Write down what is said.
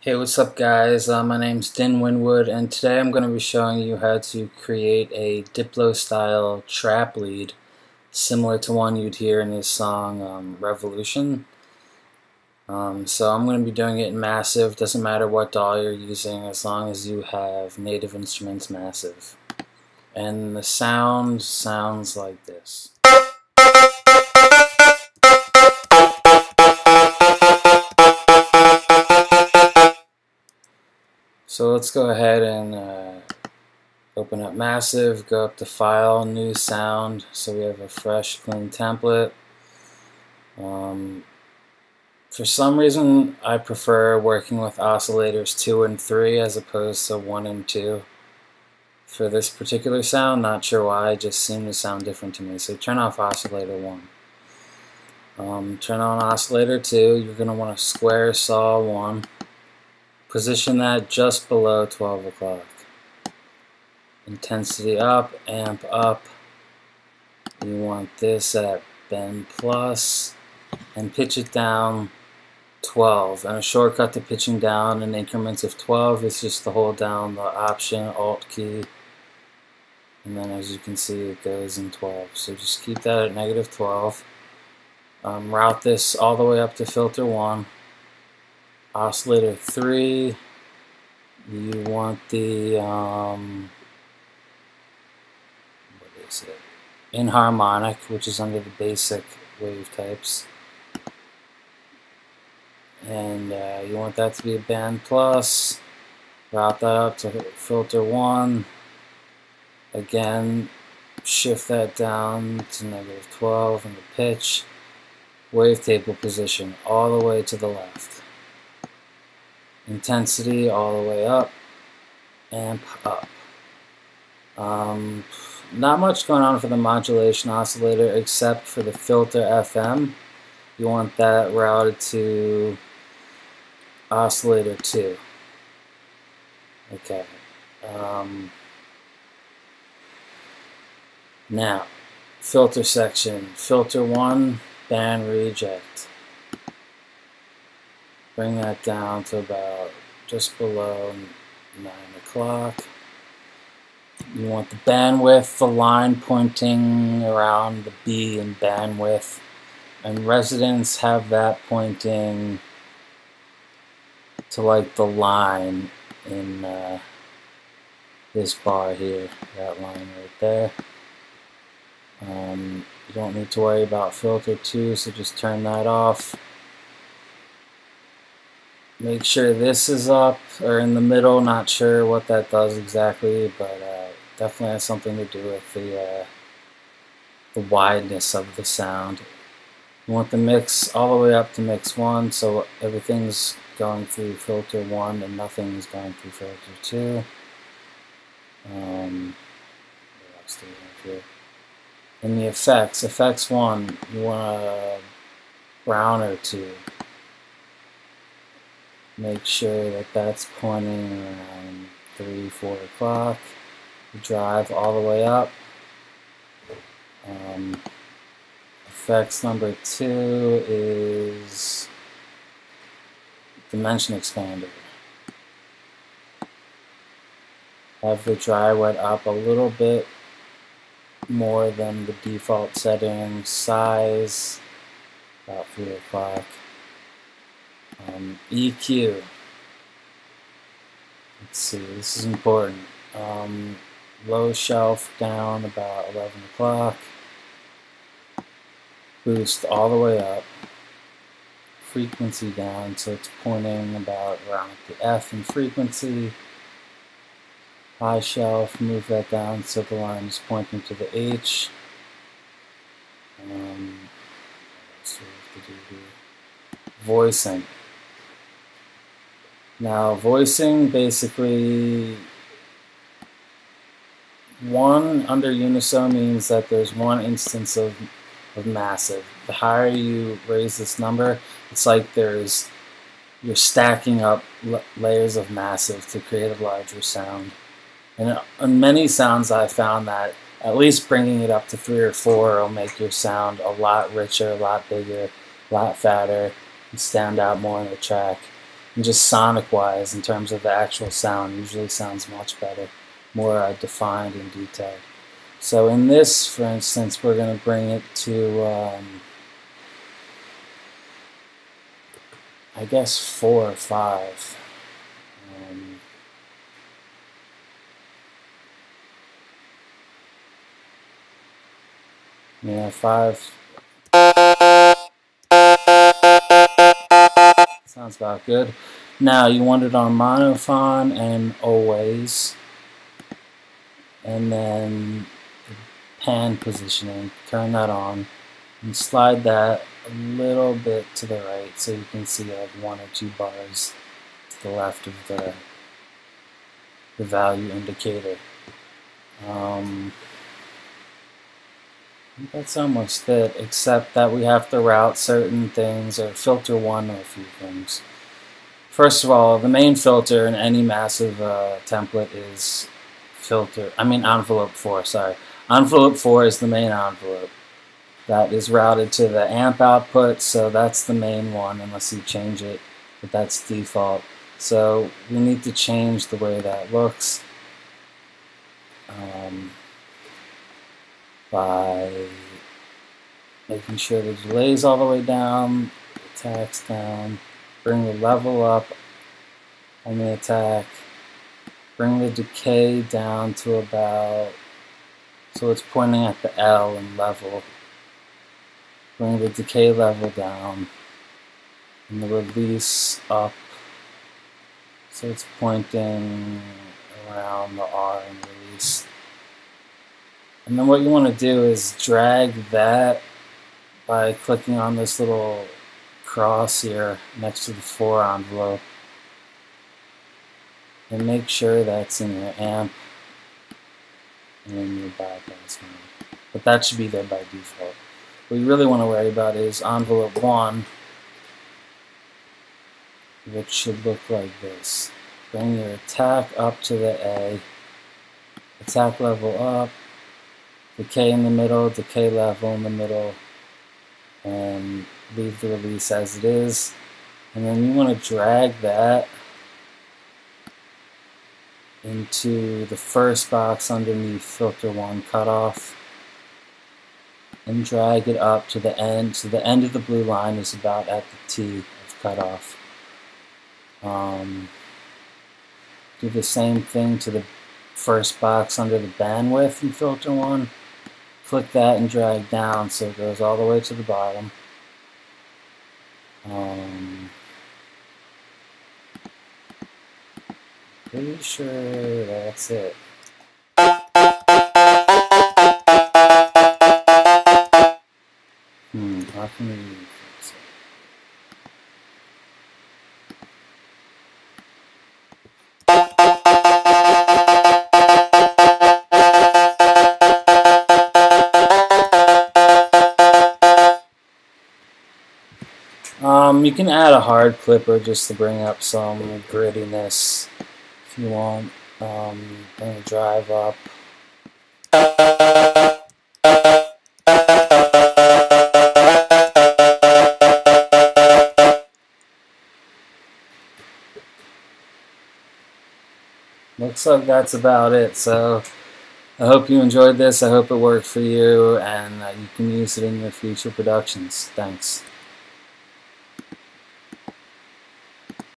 Hey, what's up guys? My name's Dinn Winnwood, and today I'm going to be showing you how to create a Diplo style trap lead similar to one you'd hear in his song Revolution. So I'm going to be doing it in massive. Doesn't matter what DAW you're using as long as you have Native Instruments massive. And the sound sounds like this. So let's go ahead and open up Massive, go up to File, New Sound, so we have a fresh, clean template. For some reason, I prefer working with oscillators 2 and 3 as opposed to 1 and 2. For this particular sound, not sure why, it just seemed to sound different to me. So turn off oscillator 1. Turn on oscillator 2, you're going to want to square saw 1. Position that just below 12 o'clock. Intensity up, amp up. You want this at bend plus, and pitch it down 12. And a shortcut to pitching down in increments of 12 is just to hold down the Option Alt key, and then as you can see it goes in 12. So just keep that at negative 12. Route this all the way up to filter 1. Oscillator 3, you want the inharmonic, which is under the basic wave types, and you want that to be a band plus. Route that up to filter 1. Again, shift that down to negative 12 in the pitch. Wavetable position all the way to the left. Intensity all the way up. Amp up. Not much going on for the modulation oscillator except for the filter FM. You want that routed to oscillator 2. Okay. Now, filter section. Filter 1, band reject. Bring that down to about just below 9 o'clock. You want the bandwidth, the line pointing around the B in bandwidth, and resonance have that pointing to like the line in this bar here, that line right there. You don't need to worry about filter 2, so just turn that off. Make sure this is up or in the middle. Not sure what that does exactly, but definitely has something to do with the wideness of the sound. You want the mix all the way up to mix 1, so everything's going through filter 1 and nothing is going through filter 2. In the effects 1, you want a browner 2. Make sure that that's pointing around 3, 4 o'clock. Drive all the way up. Effects number 2 is dimension expander. Have the dry wet up a little bit more than the default setting. Size about 3 o'clock. EQ. Let's see, this is important. Low shelf down about 11 o'clock. Boost all the way up. Frequency down, so it's pointing about around the F in frequency. High shelf, move that down so the line is pointing to the H. What else do we have to do here? Voicing. Now, voicing basically, 1 under unison means that there's 1 instance of massive. The higher you raise this number, it's like you're stacking up layers of massive to create a larger sound. And on many sounds I found that at least bringing it up to 3 or 4 will make your sound a lot richer, a lot bigger, a lot fatter, and stand out more in the track. and just sonic-wise, in terms of the actual sound, usually sounds much better, more defined and detailed. So in this, for instance, we're going to bring it to, I guess 4 or 5. Yeah, 5. Sounds about good. Now you want it on monophone and always, and then pan positioning. Turn that on and slide that a little bit to the right so you can see like 1 or 2 bars to the left of the value indicator. That's almost it, except that we have to route certain things or filter one or a few things. First of all, the main filter in any massive template is envelope 4, sorry. Envelope 4 is the main envelope. That is routed to the amp output, so that's the main one unless you change it, but that's default. So we need to change the way that looks by making sure the delay's all the way down, the attack's down, bring the level up on the attack, bring the decay down to about, so it's pointing at the L and level, bring the decay level down, and the release up, so it's pointing around the R and release. And then what you want to do is drag that by clicking on this little cross here next to the 4 envelope, and make sure that's in your amp and in your bypass mode. But that should be there by default. What you really want to worry about is envelope 1, which should look like this. Bring your attack up to the A, attack level up, decay in the middle, decay level in the middle, and leave the release as it is. And then you want to drag that into the first box underneath filter 1 cutoff and drag it up to the end. So the end of the blue line is about at the T of cutoff. Do the same thing to the first box under the bandwidth in filter 1. Click that and drag down so it goes all the way to the bottom. Pretty sure that's it. How can we fix it? You can add a hard clipper just to bring up some grittiness if you want. Bring the drive up. Looks like that's about it. So I hope you enjoyed this. I hope it worked for you and you can use it in your future productions. Thanks.